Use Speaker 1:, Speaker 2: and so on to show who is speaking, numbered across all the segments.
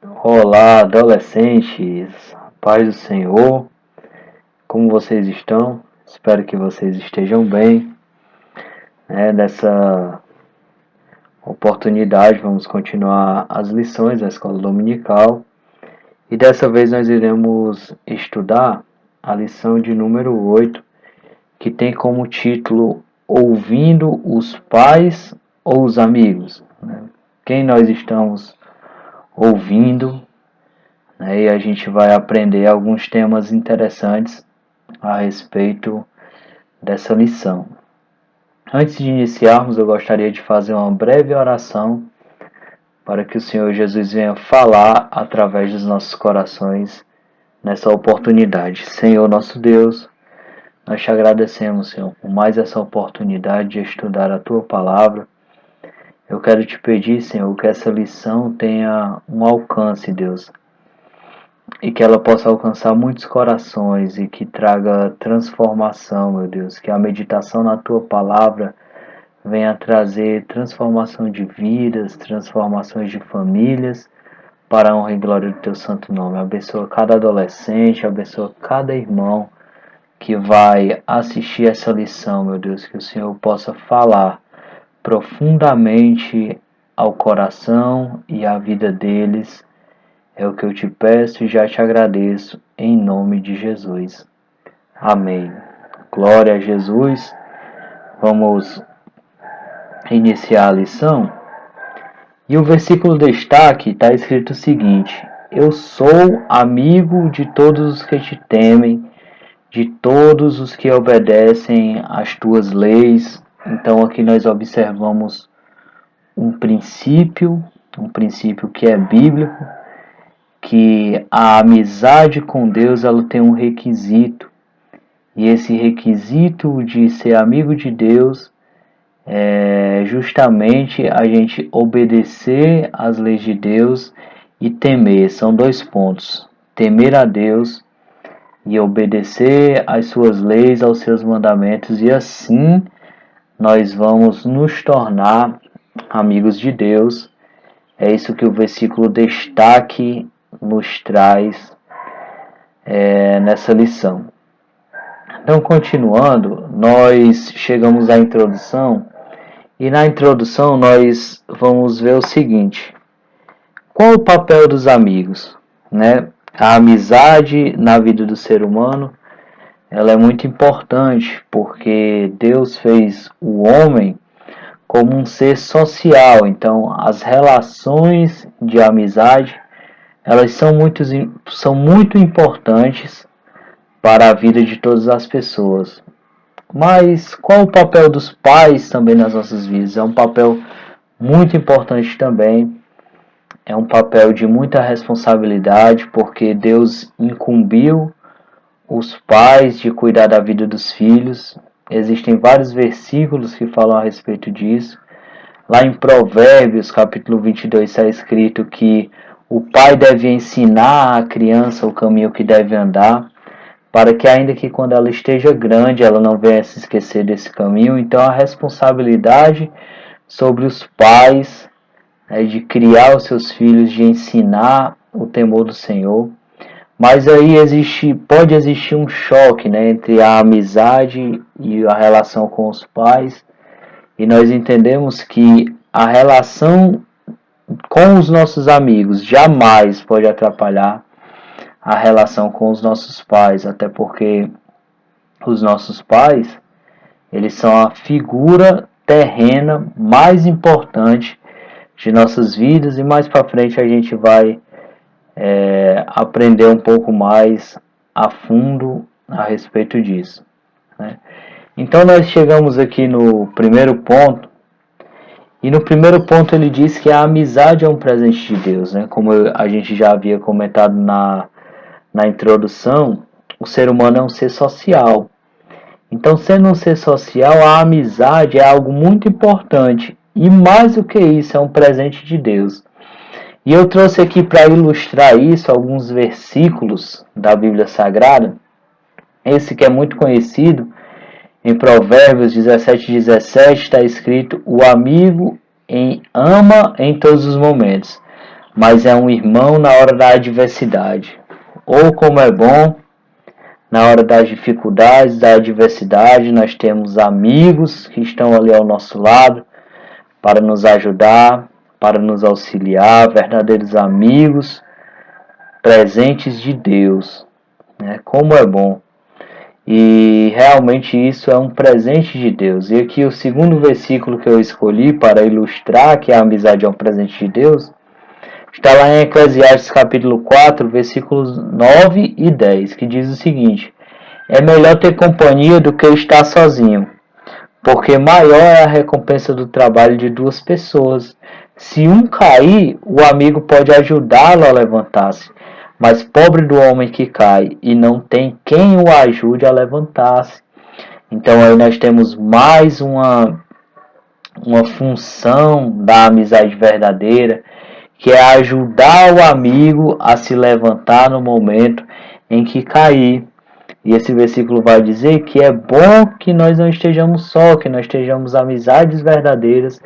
Speaker 1: Olá, adolescentes, paz do Senhor, como vocês estão? Espero que vocês estejam bem. Nessa oportunidade, vamos continuar as lições da escola dominical e dessa vez nós iremos estudar a lição de número 8, que tem como título Ouvindo os Pais ou os Amigos? Quem nós estamos ouvindo? E a gente vai aprender alguns temas interessantes a respeito dessa lição. Antes de iniciarmos, eu gostaria de fazer uma breve oração para que o Senhor Jesus venha falar através dos nossos corações nessa oportunidade. Senhor nosso Deus, nós te agradecemos, Senhor, por mais essa oportunidade de estudar a Tua Palavra. Eu quero te pedir, Senhor, que essa lição tenha um alcance, Deus, e que ela possa alcançar muitos corações e que traga transformação, meu Deus, que a meditação na Tua Palavra venha trazer transformação de vidas, transformações de famílias, para a honra e glória do Teu santo nome. Abençoa cada adolescente, abençoa cada irmão que vai assistir essa lição, meu Deus, que o Senhor possa falar profundamente ao coração e à vida deles. É o que eu te peço e já te agradeço, em nome de Jesus. Amém. Glória a Jesus. Vamos iniciar a lição. E o versículo destaque está escrito o seguinte: Eu sou amigo de todos os que te temem, de todos os que obedecem às tuas leis. Então aqui nós observamos um princípio que é bíblico, que a amizade com Deus ela tem um requisito, e esse requisito de ser amigo de Deus é justamente a gente obedecer às leis de Deus e temer. São dois pontos: temer a Deus e obedecer às suas leis, aos seus mandamentos, e assim nós vamos nos tornar amigos de Deus. É isso que o versículo destaque nos traz nessa lição. Então, continuando, nós chegamos à introdução, e na introdução nós vamos ver o seguinte: qual o papel dos amigos? A amizade na vida do ser humano, ela é muito importante, porque Deus fez o homem como um ser social. Então, as relações de amizade, elas são muito importantes para a vida de todas as pessoas. Mas qual o papel dos pais também nas nossas vidas? É um papel muito importante também. É um papel de muita responsabilidade, porque Deus incumbiu os pais de cuidar da vida dos filhos. Existem vários versículos que falam a respeito disso. Lá em Provérbios, capítulo 22, está escrito que o pai deve ensinar à criança o caminho que deve andar, para que ainda que quando ela esteja grande, ela não venha se esquecer desse caminho. Então a responsabilidade sobre os pais é de criar os seus filhos, de ensinar o temor do Senhor. Mas aí pode existir um choque, entre a amizade e a relação com os pais. E nós entendemos que a relação com os nossos amigos jamais pode atrapalhar a relação com os nossos pais, até porque os nossos pais, eles são a figura terrena mais importante de nossas vidas, e mais para frente a gente vai aprender um pouco mais a fundo a respeito disso. Então nós chegamos aqui no primeiro ponto, e no primeiro ponto ele diz que a amizade é um presente de Deus. Como a gente já havia comentado na introdução, o ser humano é um ser social. Então, sendo um ser social, a amizade é algo muito importante, e mais do que isso, é um presente de Deus. E eu trouxe aqui para ilustrar isso alguns versículos da Bíblia Sagrada. Esse que é muito conhecido, em Provérbios 17:17 está escrito: o amigo ama em todos os momentos. mas é um irmão na hora da adversidade. Ou como é bom, na hora das dificuldades, da adversidade, nós temos amigos que estão ali ao nosso lado para nos ajudar, para nos auxiliar, verdadeiros amigos, presentes de Deus, né? Como é bom. E realmente isso é um presente de Deus. E aqui o segundo versículo que eu escolhi para ilustrar que a amizade é um presente de Deus, está lá em Eclesiastes capítulo 4, versículos 9 e 10, que diz o seguinte: é melhor ter companhia do que estar sozinho, porque maior é a recompensa do trabalho de duas pessoas. Se um cair, o amigo pode ajudá-lo a levantar-se, mas pobre do homem que cai e não tem quem o ajude a levantar-se. Então aí nós temos mais uma função da amizade verdadeira, que é ajudar o amigo a se levantar no momento em que cair. E esse versículo vai dizer que é bom que nós não estejamos só, que nós estejamos amizades verdadeiras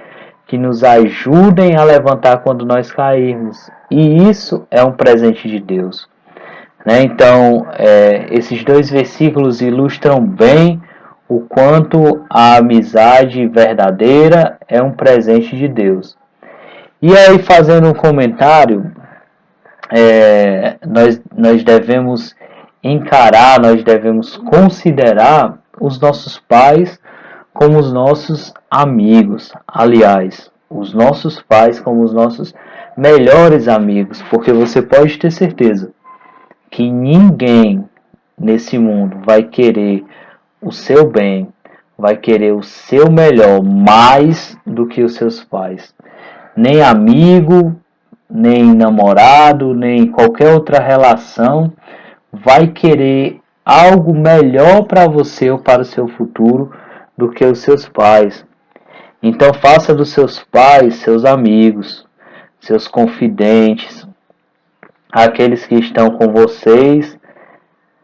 Speaker 1: que nos ajudem a levantar quando nós cairmos. E isso é um presente de Deus, né? Então, esses dois versículos ilustram bem o quanto a amizade verdadeira é um presente de Deus. E aí, fazendo um comentário, nós devemos encarar, nós devemos considerar os nossos pais como os nossos amigos. Aliás, os nossos pais como os nossos melhores amigos, porque você pode ter certeza que ninguém nesse mundo vai querer o seu bem, vai querer o seu melhor mais do que os seus pais. Nem amigo, nem namorado, nem qualquer outra relação vai querer algo melhor para você ou para o seu futuro do que os seus pais. Então faça dos seus pais seus amigos, seus confidentes, aqueles que estão com vocês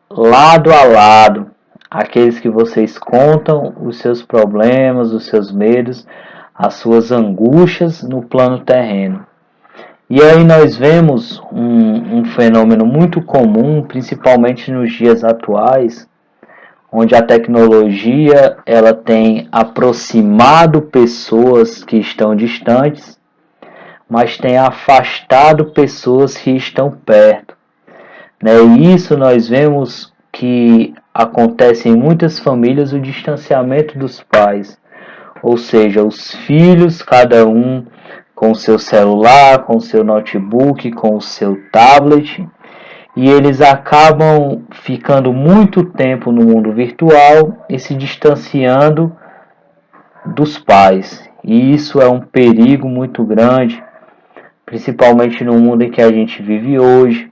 Speaker 1: lado a lado, aqueles que vocês contam os seus problemas, os seus medos, as suas angústias no plano terreno. E aí nós vemos um fenômeno muito comum, principalmente nos dias atuais, onde a tecnologia ela tem aproximado pessoas que estão distantes, mas tem afastado pessoas que estão perto, né? E isso nós vemos que acontece em muitas famílias, o distanciamento dos pais, ou seja, os filhos, cada um com o seu celular, com o seu notebook, com o seu tablet, e eles acabam ficando muito tempo no mundo virtual e se distanciando dos pais. E isso é um perigo muito grande, principalmente no mundo em que a gente vive hoje,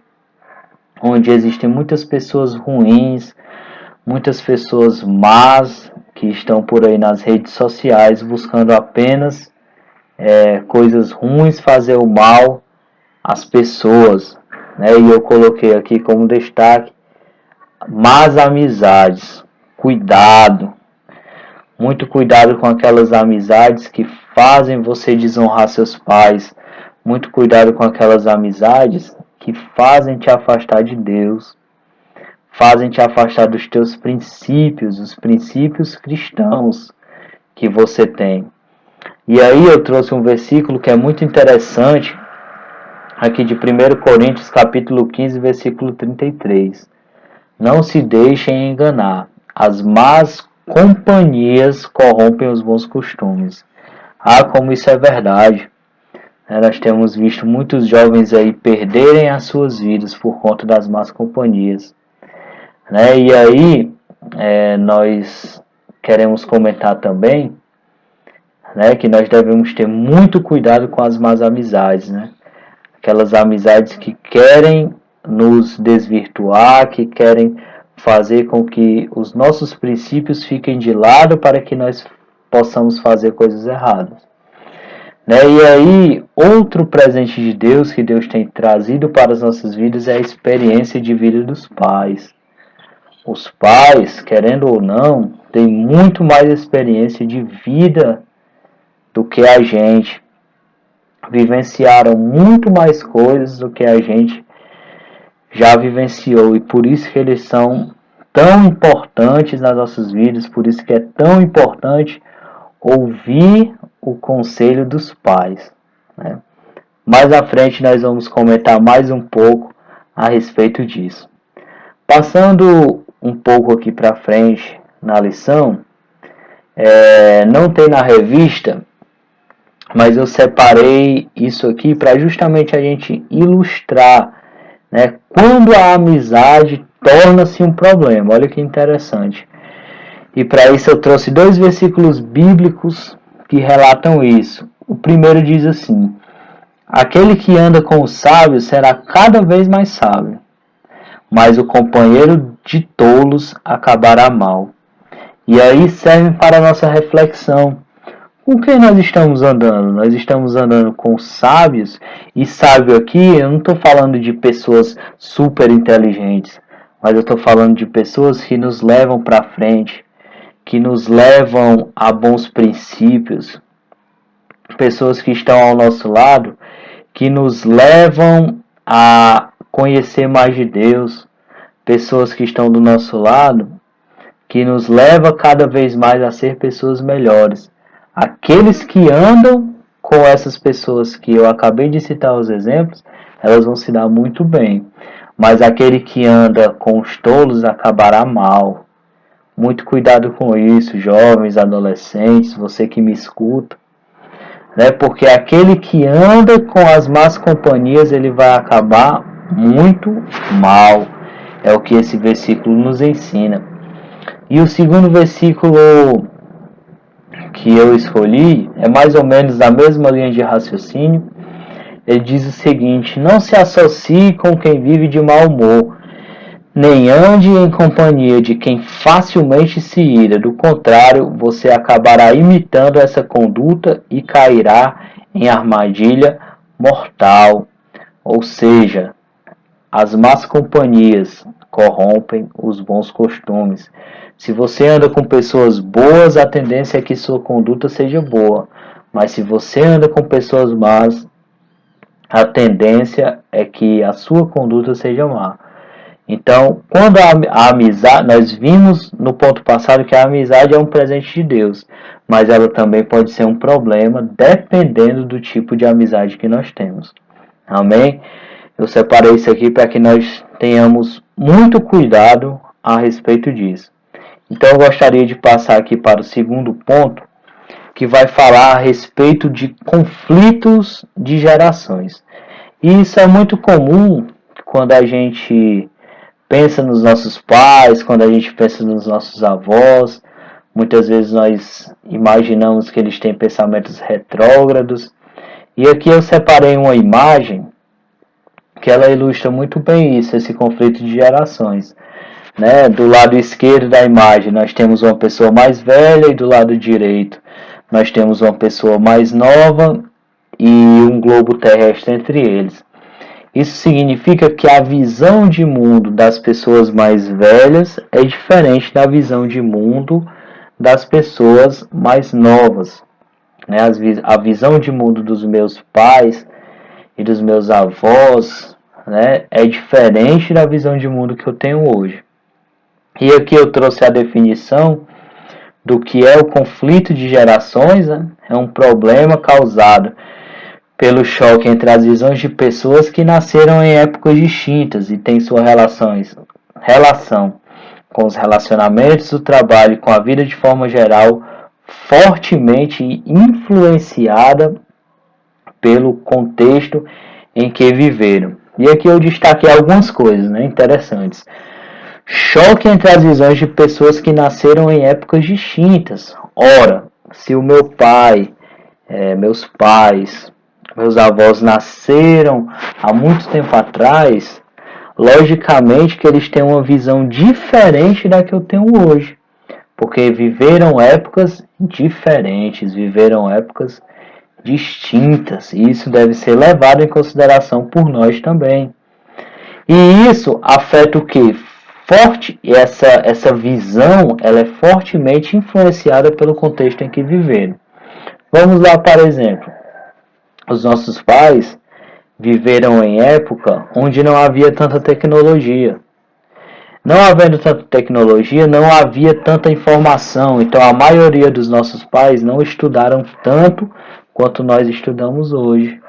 Speaker 1: onde existem muitas pessoas ruins, muitas pessoas más que estão por aí nas redes sociais buscando apenas coisas ruins, fazer o mal às pessoas, né? E eu coloquei aqui como destaque más amizades. Cuidado, muito cuidado com aquelas amizades que fazem você desonrar seus pais. Muito cuidado com aquelas amizades que fazem te afastar de Deus, fazem te afastar dos teus princípios, os princípios cristãos que você tem. E aí eu trouxe um versículo que é muito interessante, aqui de 1 Coríntios capítulo 15, versículo 33. Não se deixem enganar, as más companhias corrompem os bons costumes. Ah, como isso é verdade. Nós temos visto muitos jovens aí perderem as suas vidas por conta das más companhias, né? E aí nós queremos comentar também, né, que nós devemos ter muito cuidado com as más amizades, né? Aquelas amizades que querem nos desvirtuar, que querem fazer com que os nossos princípios fiquem de lado para que nós possamos fazer coisas erradas, né? E aí, outro presente de Deus que Deus tem trazido para as nossas vidas é a experiência de vida dos pais. Os pais, querendo ou não, têm muito mais experiência de vida do que a gente. vivenciaram muito mais coisas do que a gente já vivenciou, e por isso que eles são tão importantes nas nossas vidas, por isso que é tão importante ouvir o conselho dos pais, né? Mais à frente nós vamos comentar mais um pouco a respeito disso. Passando um pouco aqui para frente na lição, não tem na revista, mas eu separei isso aqui para justamente a gente ilustrar, né, quando a amizade torna-se um problema. Olha que interessante. E para isso eu trouxe 2 versículos bíblicos que relatam isso. O primeiro diz assim: aquele que anda com os sábios será cada vez mais sábio, mas o companheiro de tolos acabará mal. E aí serve para a nossa reflexão. Com quem nós estamos andando? Nós estamos andando com sábios, e sábio aqui eu não estou falando de pessoas super inteligentes, mas eu estou falando de pessoas que nos levam para frente, que nos levam a bons princípios, pessoas que estão ao nosso lado, que nos levam a conhecer mais de Deus, pessoas que estão do nosso lado, que nos levam cada vez mais a ser pessoas melhores. Aqueles que andam com essas pessoas que eu acabei de citar os exemplos, elas vão se dar muito bem. Mas aquele que anda com os tolos acabará mal. Muito cuidado com isso, jovens, adolescentes, você que me escuta, né? Porque aquele que anda com as más companhias, ele vai acabar muito mal. É o que esse versículo nos ensina. E o segundo versículo que eu escolhi é mais ou menos da mesma linha de raciocínio. Ele diz o seguinte: não se associe com quem vive de mau humor, nem ande em companhia de quem facilmente se ira. Do contrário, você acabará imitando essa conduta e cairá em armadilha mortal. Ou seja, as más companhias corrompem os bons costumes. Se você anda com pessoas boas, a tendência é que sua conduta seja boa. Mas se você anda com pessoas más, a tendência é que a sua conduta seja má. Então, quando a amizade, nós vimos no ponto passado que a amizade é um presente de Deus, mas ela também pode ser um problema dependendo do tipo de amizade que nós temos. Amém? Eu separei isso aqui para que nós tenhamos muito cuidado a respeito disso. Então eu gostaria de passar aqui para o segundo ponto, que vai falar a respeito de conflitos de gerações. E isso é muito comum quando a gente pensa nos nossos pais, quando a gente pensa nos nossos avós. Muitas vezes nós imaginamos que eles têm pensamentos retrógrados. E aqui eu separei uma imagem que ela ilustra muito bem isso, esse conflito de gerações. Né? Do lado esquerdo da imagem nós temos uma pessoa mais velha e do lado direito nós temos uma pessoa mais nova e um globo terrestre entre eles. Isso significa que a visão de mundo das pessoas mais velhas é diferente da visão de mundo das pessoas mais novas. Né? A visão de mundo dos meus pais e dos meus avós, né, é diferente da visão de mundo que eu tenho hoje. E aqui eu trouxe a definição do que é o conflito de gerações, né? É um problema causado pelo choque entre as visões de pessoas que nasceram em épocas distintas e têm sua relação com os relacionamentos, o trabalho e com a vida de forma geral fortemente influenciada pelo contexto em que viveram. E aqui eu destaquei algumas coisas, né, interessantes. Choque entre as visões de pessoas que nasceram em épocas distintas. Ora, se o meu pai, meus pais, meus avós nasceram há muito tempo atrás, logicamente que eles têm uma visão diferente da que eu tenho hoje. Porque viveram épocas diferentes, viveram épocas distintas. E isso deve ser levado em consideração por nós também. E isso afeta o quê? Essa visão ela é fortemente influenciada pelo contexto em que viveram. Vamos lá, por exemplo. Os nossos pais viveram em época onde não havia tanta tecnologia. Não havendo tanta tecnologia, não havia tanta informação. Então a maioria dos nossos pais não estudaram tanto quanto nós estudamos hoje.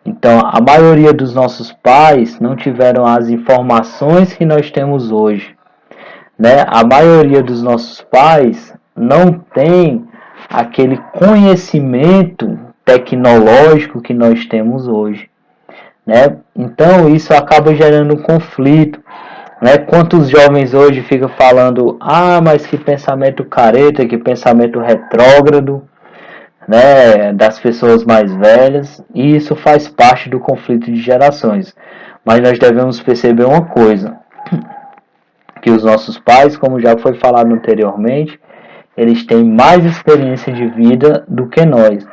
Speaker 1: Então a maioria dos nossos pais não tiveram as informações que nós temos hoje, né? A maioria dos nossos pais não tem aquele conhecimento tecnológico que nós temos hoje, né? Então isso acaba gerando um conflito, né? Quantos jovens hoje ficam falando, mas que pensamento careta, que pensamento retrógrado, né? Das pessoas mais velhas, e isso faz parte do conflito de gerações. Mas nós devemos perceber uma coisa, que os nossos pais, como já foi falado anteriormente, eles têm mais experiência de vida do que nós.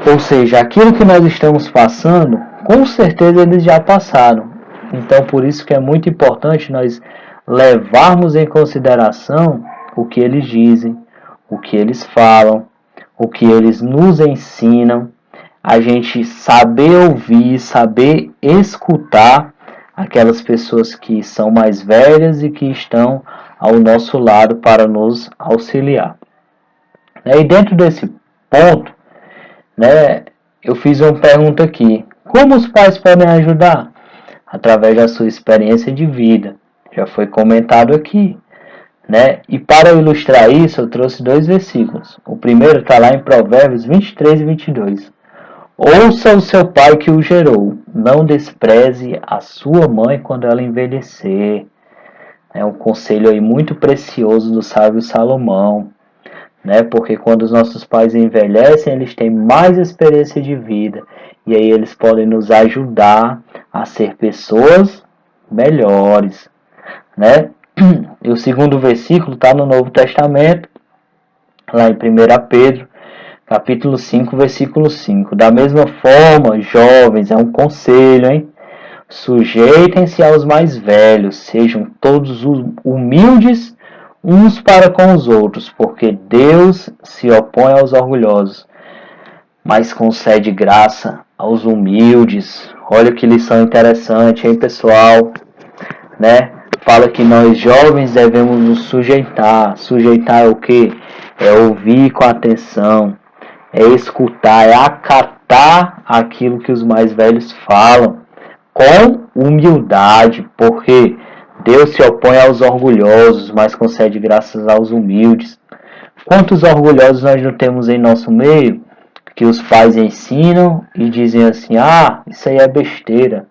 Speaker 1: Ou seja, aquilo que nós estamos passando, com certeza eles já passaram. Então, por isso que é muito importante nós levarmos em consideração o que eles dizem, o que eles falam, o que eles nos ensinam, a gente saber ouvir, saber escutar aquelas pessoas que são mais velhas e que estão ao nosso lado para nos auxiliar. E dentro desse ponto, né, eu fiz uma pergunta aqui: como os pais podem ajudar? Através da sua experiência de vida. Já foi comentado aqui, né? E para ilustrar isso, eu trouxe 2 versículos. O primeiro está lá em Provérbios 23 e 22. Ouça o seu pai que o gerou, não despreze a sua mãe quando ela envelhecer. É um conselho aí muito precioso do sábio Salomão, né? Porque quando os nossos pais envelhecem, eles têm mais experiência de vida e aí eles podem nos ajudar a ser pessoas melhores, né? E o segundo versículo está no Novo Testamento, lá em 1 Pedro, capítulo 5, versículo 5. Da mesma forma, jovens, é um conselho, hein? Sujeitem-se aos mais velhos, sejam todos humildes uns para com os outros, porque Deus se opõe aos orgulhosos, mas concede graça aos humildes. Olha que lição interessante, hein, pessoal? Né? Fala que nós jovens devemos nos sujeitar. Sujeitar é o quê? É ouvir com atenção, é escutar, é acatar aquilo que os mais velhos falam, com humildade, porque Deus se opõe aos orgulhosos, mas concede graças aos humildes. Quantos orgulhosos nós não temos em nosso meio, que os pais ensinam e dizem assim, isso aí é besteira.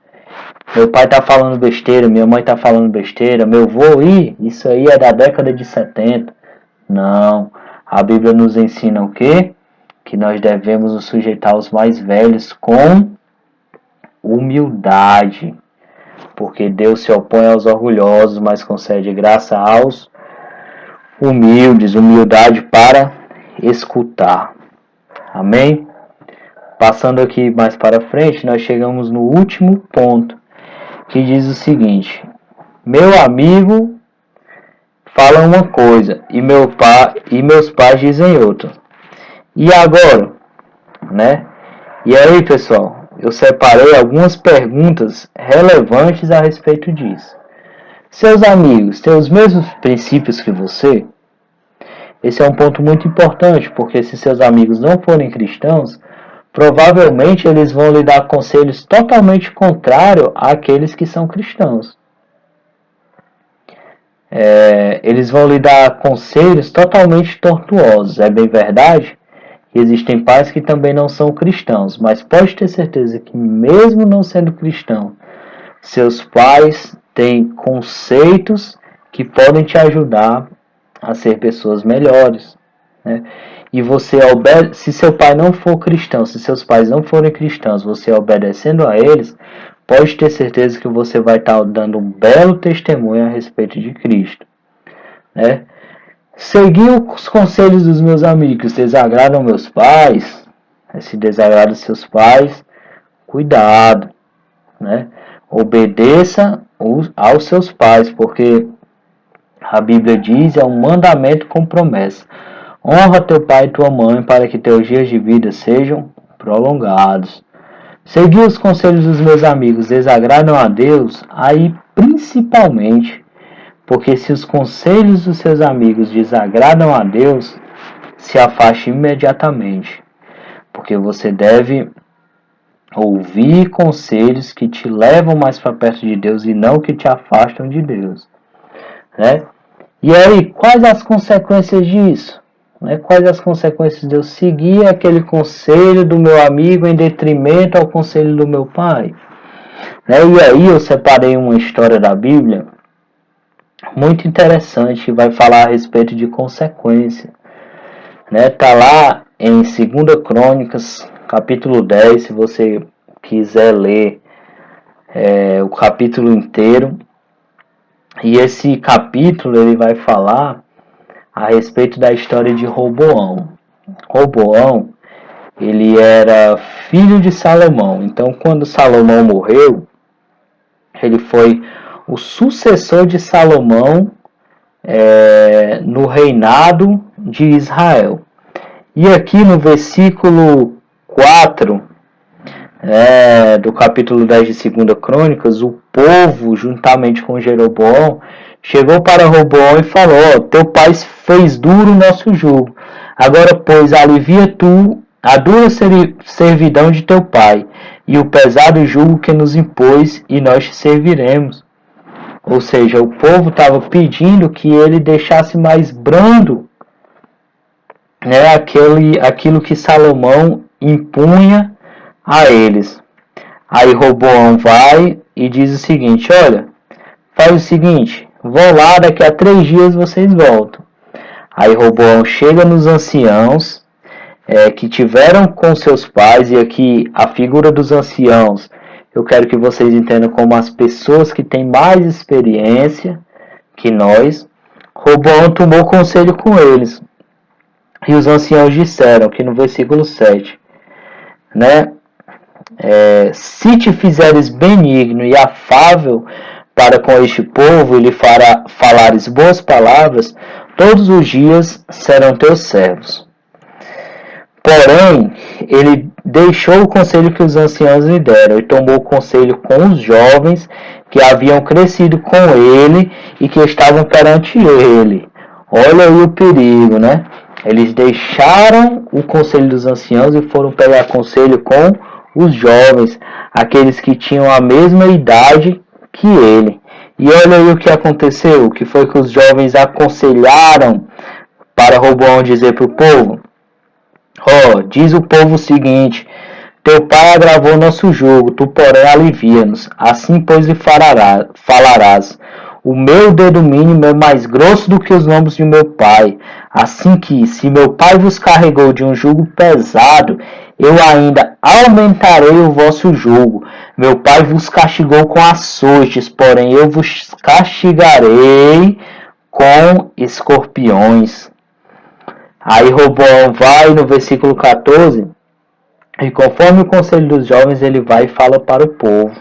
Speaker 1: Meu pai está falando besteira, minha mãe está falando besteira, meu avô, isso aí é da década de 70. Não, a Bíblia nos ensina o quê? Que nós devemos nos sujeitar aos mais velhos com humildade, porque Deus se opõe aos orgulhosos, mas concede graça aos humildes, humildade para escutar. Amém? Passando aqui mais para frente, nós chegamos no último ponto, que diz o seguinte: meu amigo fala uma coisa e meus pais dizem outra. E agora, né? E aí, pessoal, eu separei algumas perguntas relevantes a respeito disso. Seus amigos têm os mesmos princípios que você? Esse é um ponto muito importante, porque se seus amigos não forem cristãos, provavelmente eles vão lhe dar conselhos totalmente contrários àqueles que são cristãos. Eles vão lhe dar conselhos totalmente tortuosos, é bem verdade? Existem pais que também não são cristãos, mas pode ter certeza que mesmo não sendo cristão, seus pais têm conceitos que podem te ajudar a ser pessoas melhores, né? E você, se seu pai não for cristão, se seus pais não forem cristãos, você obedecendo a eles, pode ter certeza que você vai estar dando um belo testemunho a respeito de Cristo, né? Seguir os conselhos dos meus amigos desagradam meus pais, se desagrada seus pais, cuidado, né? Obedeça aos seus pais, porque a Bíblia diz, é um mandamento com promessa. Honra teu pai e tua mãe para que teus dias de vida sejam prolongados. Seguir os conselhos dos meus amigos desagradam a Deus, aí principalmente, porque se os conselhos dos seus amigos desagradam a Deus, se afaste imediatamente, porque você deve ouvir conselhos que te levam mais para perto de Deus e não que te afastam de Deus, né? E aí, quais as consequências disso? Quais as consequências de eu seguir aquele conselho do meu amigo em detrimento ao conselho do meu pai? E aí eu separei uma história da Bíblia muito interessante que vai falar a respeito de consequência. Tá lá em 2 Crônicas, capítulo 10, se você quiser ler o capítulo inteiro. E esse capítulo ele vai falar a respeito da história de Roboão. Roboão, ele era filho de Salomão. Então, quando Salomão morreu, ele foi o sucessor de Salomão no reinado de Israel. E aqui no versículo 4 do capítulo 10 de 2 Crônicas, o povo, juntamente com Jeroboão, chegou para Roboão e falou: teu pai fez duro o nosso jugo. Agora, pois, alivia tu a dura servidão de teu pai e o pesado jugo que nos impôs, e nós te serviremos. Ou seja, o povo estava pedindo que ele deixasse mais brando aquilo que Salomão impunha a eles. Aí Roboão vai e diz o seguinte: olha, faz o seguinte, vão lá, daqui a 3 dias vocês voltam. Aí Roboão chega nos anciãos que tiveram com seus pais, e aqui a figura dos anciãos eu quero que vocês entendam como as pessoas que têm mais experiência que nós. Roboão tomou conselho com eles, e os anciãos disseram, aqui no versículo 7, se te fizeres benigno e afável para com este povo, e lhe falares boas palavras, todos os dias serão teus servos. Porém, ele deixou o conselho que os anciãos lhe deram, e tomou conselho com os jovens que haviam crescido com ele e que estavam perante ele. Olha aí o perigo, Eles deixaram o conselho dos anciãos e foram pegar conselho com os jovens, aqueles que tinham a mesma idade que ele. E olha aí o que aconteceu, o que foi que os jovens aconselharam para Roboão dizer para o povo: diz o povo o seguinte: teu pai agravou nosso jugo, tu porém alivia-nos. Assim, pois, lhe falarás: o meu dedo mínimo é mais grosso do que os lombos de meu pai. Assim que, se meu pai vos carregou de um jugo pesado, eu ainda aumentarei o vosso jugo. Meu pai vos castigou com açoites, porém eu vos castigarei com escorpiões. Aí Roboão vai no versículo 14, e conforme o conselho dos jovens, ele vai e fala para o povo: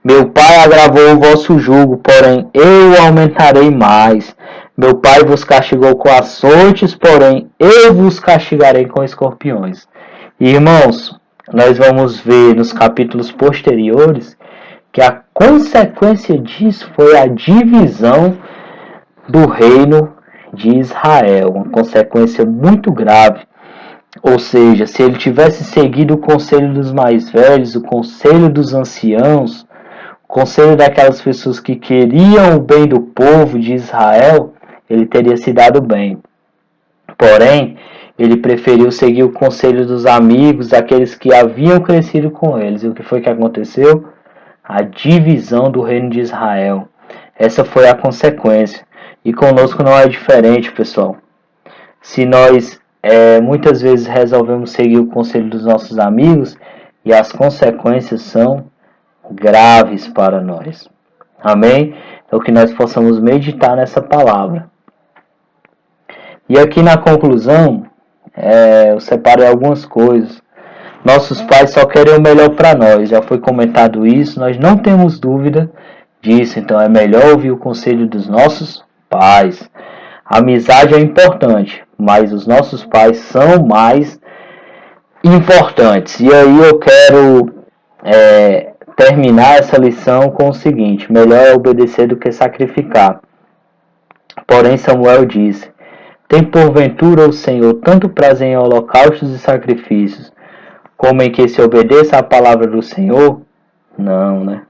Speaker 1: meu pai agravou o vosso jugo, porém eu aumentarei mais. Meu pai vos castigou com açoites, porém eu vos castigarei com escorpiões. Irmãos, nós vamos ver nos capítulos posteriores que a consequência disso foi a divisão do reino de Israel, uma consequência muito grave. Ou seja, se ele tivesse seguido o conselho dos mais velhos, o conselho dos anciãos, o conselho daquelas pessoas que queriam o bem do povo de Israel, ele teria se dado bem. Porém, ele preferiu seguir o conselho dos amigos, aqueles que haviam crescido com eles. E o que foi que aconteceu? A divisão do reino de Israel. Essa foi a consequência. E conosco não é diferente, pessoal. Se nós muitas vezes resolvemos seguir o conselho dos nossos amigos, e as consequências são graves para nós. Amém? Então que nós possamos meditar nessa palavra. E aqui na conclusão, eu separei algumas coisas. Nossos pais só querem o melhor para nós. Já foi comentado isso, nós não temos dúvida disso. Então é melhor ouvir o conselho dos nossos pais. A amizade é importante, mas os nossos pais são mais importantes. E aí eu quero terminar essa lição com o seguinte: melhor é obedecer do que sacrificar. Porém, Samuel disse: tem porventura o Senhor tanto prazer em holocaustos e sacrifícios, como em que se obedeça à palavra do Senhor? Não, né?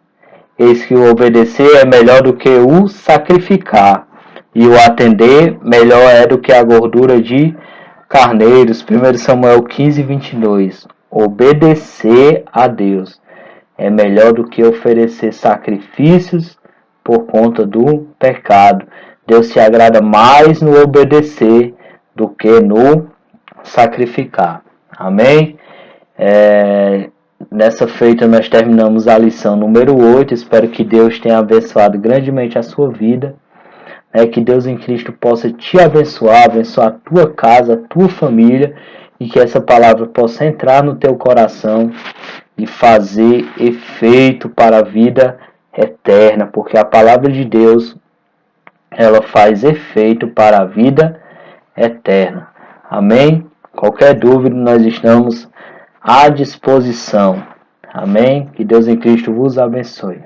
Speaker 1: Eis que o obedecer é melhor do que o sacrificar, e o atender melhor é do que a gordura de carneiros. 1 Samuel 15, 22. Obedecer a Deus é melhor do que oferecer sacrifícios por conta do pecado. Deus se agrada mais no obedecer do que no sacrificar. Amém? Nessa feita nós terminamos a lição número 8. Espero que Deus tenha abençoado grandemente a sua vida. Que Deus em Cristo possa te abençoar, abençoar a tua casa, a tua família, e que essa palavra possa entrar no teu coração e fazer efeito para a vida eterna, porque a palavra de Deus, ela faz efeito para a vida eterna. Amém? Qualquer dúvida, nós estamos à disposição. Amém? Que Deus em Cristo vos abençoe.